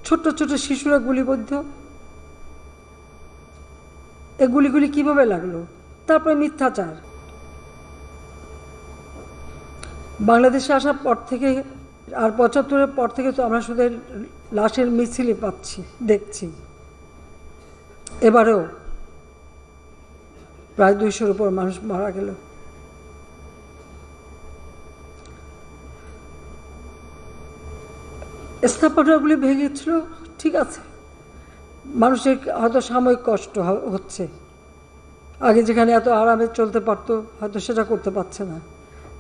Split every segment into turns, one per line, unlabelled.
ছোট্ট ছোট শিশুরা গুলিবিদ্ধ। এই গুলিগুলি কিভাবে লাগলো? তারপরে মিথ্যাচার। বাংলাদেশে আসার পর থেকে আর ৭৫-এর পর থেকে তো আমরা শুধু লাশের মিছিলই পাচ্ছি, দেখছি। এবারেও প্রায় ২০০-র উপর মানুষ মারা গেল। স্থাপনাগুলি ভেঙেছিল, ঠিক আছে, মানুষের হয়তো সাময়িক কষ্ট হচ্ছে। আগে যেখানে এত আরামে চলতে পারতো হয়তো সেটা করতে পারছে না।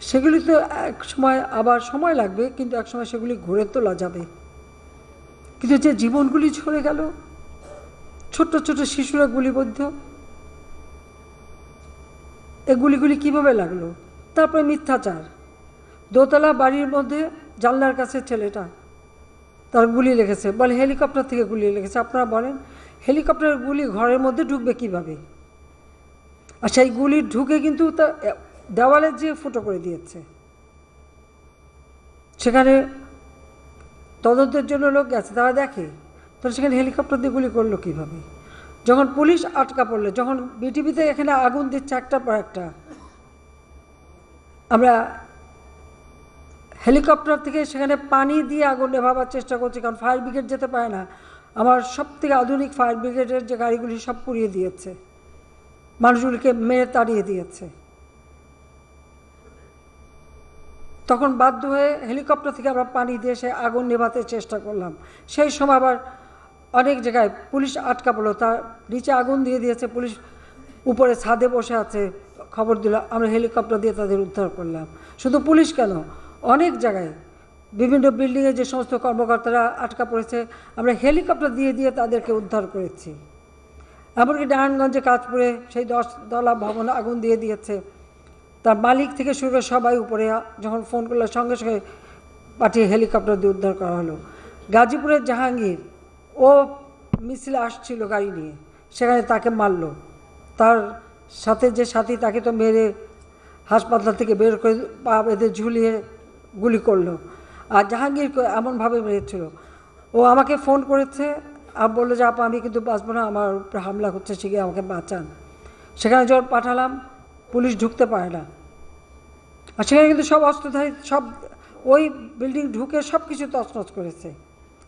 সেগুলি তো এক সময় আবার সময় লাগবে, কিন্তু এক সময় সেগুলি ঘুরে তোলা যাবে। কিন্তু যে জীবনগুলি ঝরে গেল, ছোট্ট ছোট শিশুরা গুলিবিদ্ধ, এই গুলিগুলি কিভাবে লাগলো? তারপরে মিথ্যাচার। দোতলা বাড়ির মধ্যে জানলার কাছে ছেলেটা, তার গুলি লেগেছে, বলে হেলিকপ্টার থেকে গুলি লেগেছে। আপনারা বলেন হেলিকপ্টারের গুলি ঘরের মধ্যে ঢুকবে কিভাবে? আর সেই গুলি ঢুকে কিন্তু তা দেওয়ালে যে ফুটো করে দিয়েছে। সেখানে তদন্তের জন্য লোক গেছে, তারা দেখে তাহলে সেখানে হেলিকপ্টার দিয়ে গুলি করলো কীভাবে? যখন পুলিশ আটকা পড়লো, যখন বিটিভিতে এখানে আগুন দিচ্ছে একটার পর একটা, আমরা হেলিকপ্টার থেকে সেখানে পানি দিয়ে আগুন নেভাবার চেষ্টা করছি, কারণ ফায়ার ব্রিগেড যেতে পারে না। আমার সব থেকে আধুনিক ফায়ার ব্রিগেডের যে গাড়িগুলি সব পুড়িয়ে দিয়েছে, মানুষগুলিকে মেরে তাড়িয়ে দিয়েছে। তখন বাধ্য হয়ে হেলিকপ্টার থেকে আমরা পানি দিয়ে সে আগুন নেভাতে চেষ্টা করলাম। সেই সময় আবার অনেক জায়গায় পুলিশ আটকা পড়লো, তার নিচে আগুন দিয়ে দিয়েছে, পুলিশ উপরে ছাদে বসে আছে, খবর দিল, আমরা হেলিকপ্টার দিয়ে তাদের উদ্ধার করলাম। শুধু পুলিশ কেন, অনেক জায়গায় বিভিন্ন বিল্ডিংয়ে যে সমস্ত কর্মকর্তারা আটকা পড়েছে, আমরা হেলিকপ্টার দিয়ে দিয়ে তাদেরকে উদ্ধার করেছি। এমনকি নারায়ণগঞ্জে কাজপুরে সেই 10 তলা ভবন আগুন দিয়ে দিয়েছে, তার মালিক থেকে শুরু করে সবাই উপরে, যখন ফোন করলো সঙ্গে সঙ্গে পাঠিয়ে হেলিকপ্টার দিয়ে উদ্ধার করা হলো। গাজীপুরের জাহাঙ্গীর, ও মিছিলে আসছিল গাড়ি নিয়ে, সেখানে তাকে মারল, তার সাথে যে সাথী তাকে তো মেরে হাসপাতাল থেকে বের করে পা বেঁধে ঝুলিয়ে গুলি করলো। আর জাহাঙ্গীর এমনভাবে মেরেছিল, ও আমাকে ফোন করেছে আর বললো যে আপা আমি কিন্তু বাঁচবো না, আমার উপরে হামলা হচ্ছে, শিখে আমাকে বাঁচান। সেখানে যখন পাঠালাম, পুলিশ ঢুকতে পারে না, আর সেখানে কিন্তু সব অস্ত্রধারী, সব ওই বিল্ডিং ঢুকে সব কিছু তছনছ করেছে।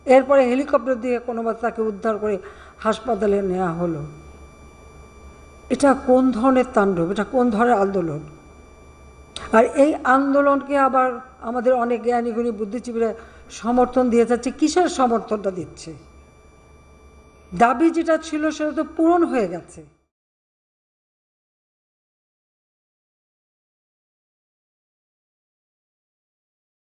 এরপরে হেলিকপ্টার দিয়ে কোনোভাবে তাকে উদ্ধার করে হাসপাতালে নেওয়া হলো। এটা কোন ধরনের তাণ্ডব, এটা কোন ধরনের আন্দোলন? আর এই আন্দোলনকে আবার আমাদের অনেক জ্ঞানীগুণী বুদ্ধিজীবীরা সমর্থন দিয়ে যাচ্ছে। কিসের সমর্থনটা দিচ্ছে? দাবি যেটা ছিল সেটা তো পূরণ হয়ে গেছে।